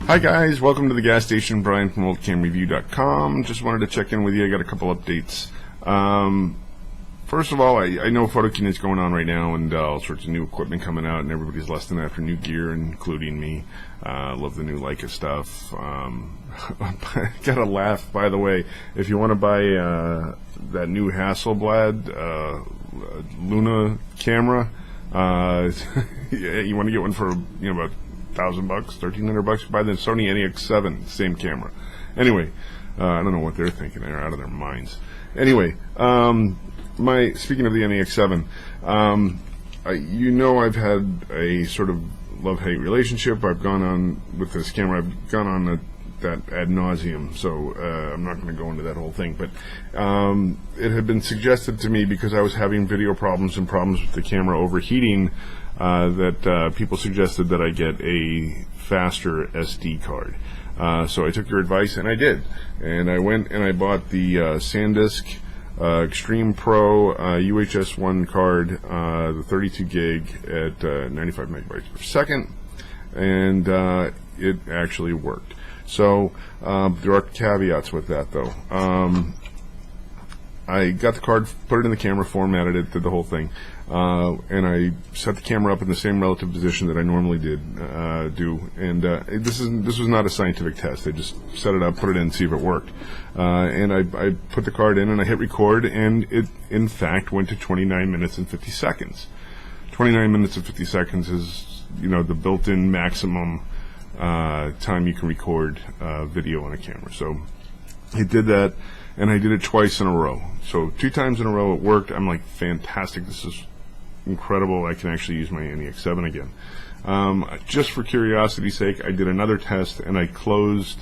Hi guys, welcome to the gas station. Brian from oldcamreview.com. Just wanted to check in with you. I got a couple updates. First of all, I know Photokeen is going on right now, and all sorts of new equipment coming out, and everybody's lusting after new gear, including me. Love the new Leica stuff. Gotta laugh, by the way. If you want to buy that new Hasselblad Luna camera, you want to get one for about $1,000, $1,300, buy the Sony NEX7, same camera. Anyway, I don't know what they're thinking. They're out of their minds. Anyway, speaking of the NEX7, I've had a sort of love-hate relationship. I've gone on with this camera. I've gone on that ad nauseum, so I'm not going to go into that whole thing. But it had been suggested to me, because I was having video problems and problems with the camera overheating, that people suggested that I get a faster SD card. So I took your advice, and I did. And I went and I bought the SanDisk Extreme Pro UHS-1 card, the 32 gig at 95 megabytes per second, and it actually worked. So there are caveats with that, though. I got the card, put it in the camera, formatted it, did the whole thing, and I set the camera up in the same relative position that I normally do. And this was not a scientific test. I just set it up, put it in, see if it worked. And I put the card in, and I hit record, and it in fact went to 29 minutes and 50 seconds. 29 minutes and 50 seconds is the built-in maximum time you can record video on a camera. So it did that, and I did it twice in a row. So 2 times in a row it worked. I'm like, fantastic, this is incredible. I can actually use my NEX7 again. Just for curiosity's sake, I did another test, and I closed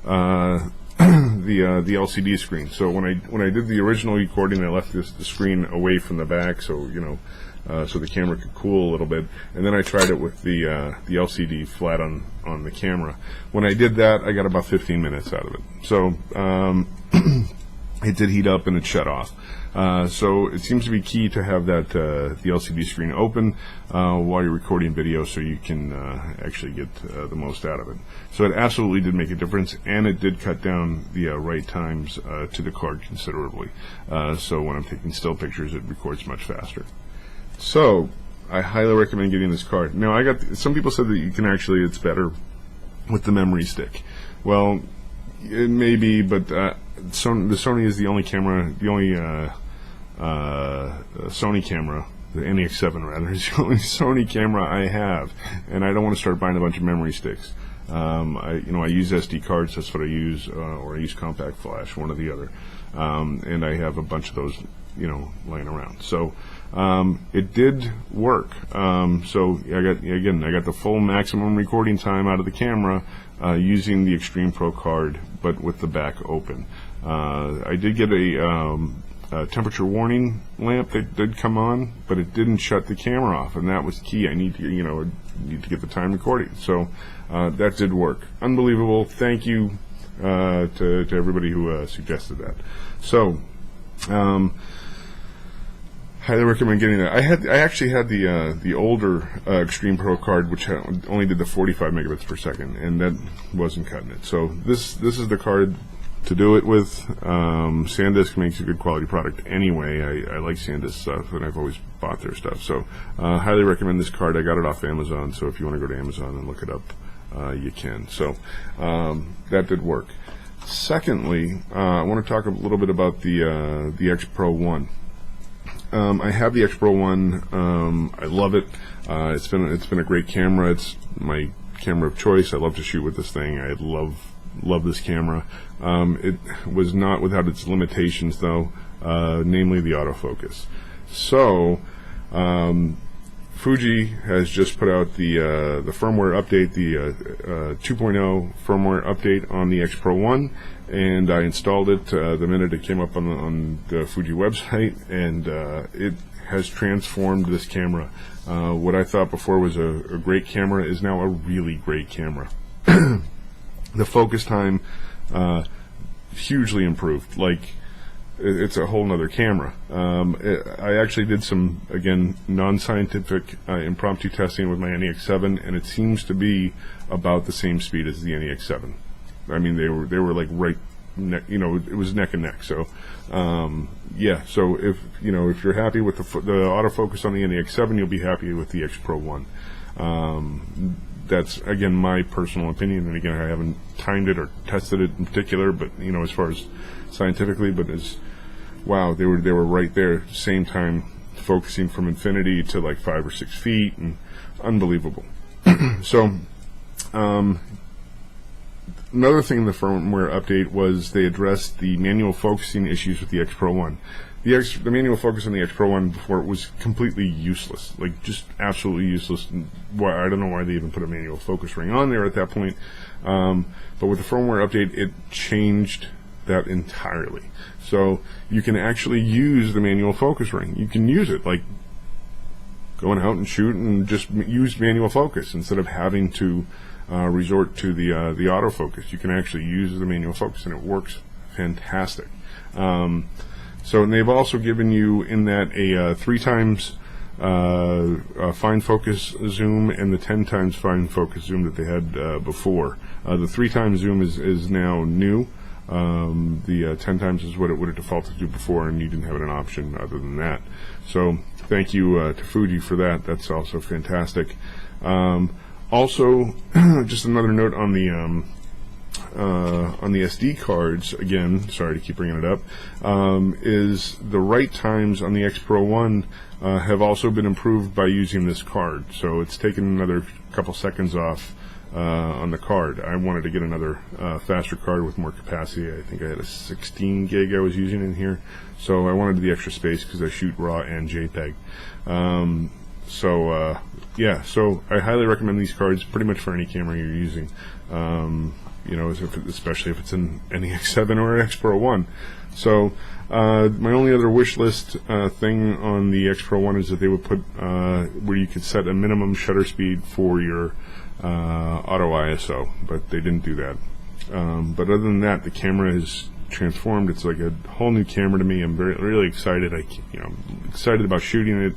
the LCD screen. So when I did the original recording, I left the screen away from the back, so so the camera could cool a little bit, and then I tried it with the LCD flat on the camera. When I did that, I got about 15 minutes out of it. So it did heat up, and it shut off. So it seems to be key to have that the LCD screen open while you're recording video, so you can actually get the most out of it. So it absolutely did make a difference, and it did cut down the write times to the card considerably. So when I'm taking still pictures, it records much faster. So I highly recommend getting this card. Now, some people said that it's better with the memory stick. Well, it may be, but the Sony is the only camera, Sony camera, the NEX7 rather, is the only Sony camera I have, and I don't want to start buying a bunch of memory sticks. I use SD cards. That's what I use, or I use compact flash, one or the other, and I have a bunch of those, laying around. So it did work. So I got the full maximum recording time out of the camera using the Extreme Pro card, but with the back open. I did get a temperature warning lamp that did come on, but it didn't shut the camera off, and that was key. I need to get the time recording. So that did work. Unbelievable. Thank you to everybody who suggested that. So highly recommend getting that. I actually had the older Extreme Pro card, which only did the 45 megabits per second, and that wasn't cutting it. So this is the card to do it with. SanDisk makes a good quality product anyway. I like SanDisk stuff, and I've always bought their stuff. So highly recommend this card. I got it off Amazon, so if you want to go to Amazon and look it up, you can. So that did work. Secondly, I want to talk a little bit about the X-Pro1. I have the X-Pro1. I love it. It's been a great camera. It's my camera of choice. I love to shoot with this thing. I love this camera. It was not without its limitations, though, namely the autofocus. So Fuji has just put out the firmware update, the 2.0 firmware update on the X-Pro1, and I installed it the minute it came up on the Fuji website, and it has transformed this camera. What I thought before was a great camera is now a really great camera. The focus time hugely improved. Like, it's a whole nother camera. I actually did some, again, non-scientific impromptu testing with my NEX7, and it seems to be about the same speed as the NEX7. I mean, they were like right, it was neck and neck. So, yeah. So if you're happy with the autofocus on the NEX7, you'll be happy with the X-Pro1. That's, again, my personal opinion, and again, I haven't timed it or tested it in particular, but as far as scientifically, but wow, they were right there, same time, focusing from infinity to like 5 or 6 feet, and unbelievable. So, another thing in the firmware update was they addressed the manual focusing issues with the X-Pro1. The manual focus on the X-Pro1 before was completely useless, like just absolutely useless. I don't know why they even put a manual focus ring on there at that point. But with the firmware update, it changed that entirely. So you can actually use the manual focus ring. You can use it like going out and shoot and just use manual focus instead of having to resort to the autofocus. You can actually use the manual focus, and it works fantastic. So, and they've also given you in that a 3 times fine focus zoom and the 10 times fine focus zoom that they had before. The 3 times zoom is now new. The 10 times is what it would have defaulted to before, and you didn't have an option other than that. So thank you to Fuji for that. That's also fantastic. Also, just another note on the SD cards, again, sorry to keep bringing it up, is the write times on the X-Pro1 have also been improved by using this card. So it's taken another couple seconds off on the card. I wanted to get another faster card with more capacity. I think I had a 16 gig I was using in here, so I wanted the extra space because I shoot RAW and JPEG. Yeah, so I highly recommend these cards pretty much for any camera you're using. Especially if it's an NEX7 or an X-Pro1. So my only other wish list thing on the X-Pro1 is that they would put where you could set a minimum shutter speed for your auto ISO, but they didn't do that. But other than that, the camera is transformed. It's like a whole new camera to me. I'm really excited. I'm excited about shooting it.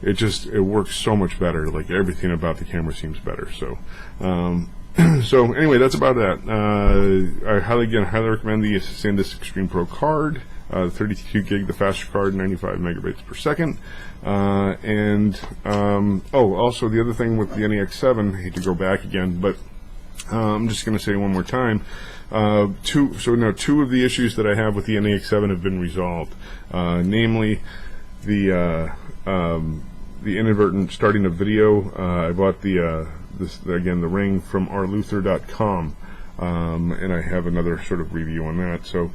It works so much better. Like everything about the camera seems better. So. So anyway, that's about that. I highly recommend the SanDisk Extreme Pro card, 32 gig, the faster card, 95 megabytes per second. Also the other thing with the NEX7, I hate to go back again, but I'm just going to say one more time. Two of the issues that I have with the NEX7 have been resolved, namely the inadvertent starting of video. I bought the ring from rluther.com, and I have another sort of review on that. So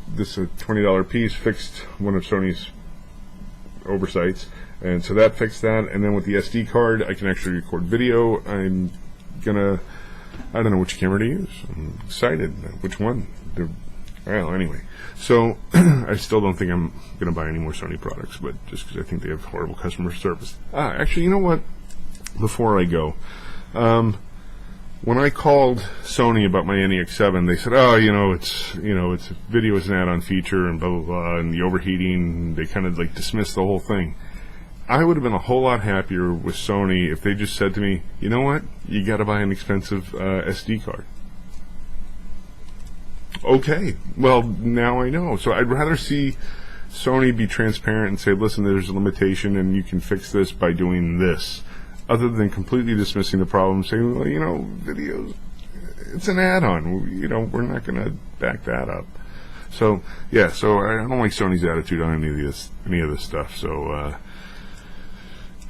this is a $20 piece, fixed one of Sony's oversights, and so that fixed that. And then with the SD card, I can actually record video. I don't know which camera to use. I'm excited. Which one? Well, anyway, so I still don't think I'm going to buy any more Sony products, but just because I think they have horrible customer service. Actually, you know what? Before I go, when I called Sony about my NEX7, they said, it's video is an add-on feature and blah blah blah, and the overheating. They kind of like dismissed the whole thing. I would have been a whole lot happier with Sony if they just said to me, you know what, you got to buy an expensive SD card. Okay, well now I know. So I'd rather see Sony be transparent and say, listen, there's a limitation and you can fix this by doing this, other than completely dismissing the problem, saying, well, videos, it's an add-on. We're not going to back that up. So, yeah, so I don't like Sony's attitude on any of this stuff. So,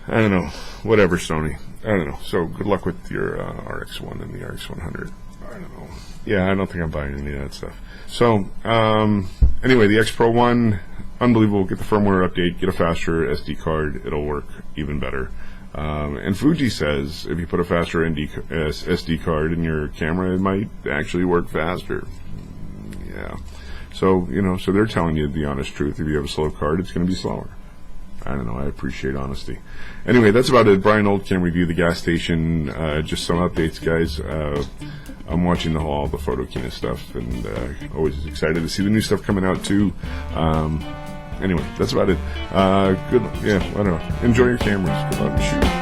I don't know. Whatever, Sony. I don't know. So, good luck with your RX1 and the RX100. I don't know. Yeah, I don't think I'm buying any of that stuff. So, anyway, the X-Pro1, unbelievable. Get the firmware update. Get a faster SD card. It'll work even better. And Fuji says if you put a faster SD card in your camera, it might actually work faster. Yeah. So, so they're telling you the honest truth. If you have a slow card, it's going to be slower. I don't know. I appreciate honesty. Anyway, that's about it. Brian Oldcam review, the gas station. Just some updates, guys. I'm watching all the Photokina stuff, and always excited to see the new stuff coming out too. Anyway, that's about it. Good. Yeah, I don't know. Enjoy your cameras. Go out and shoot.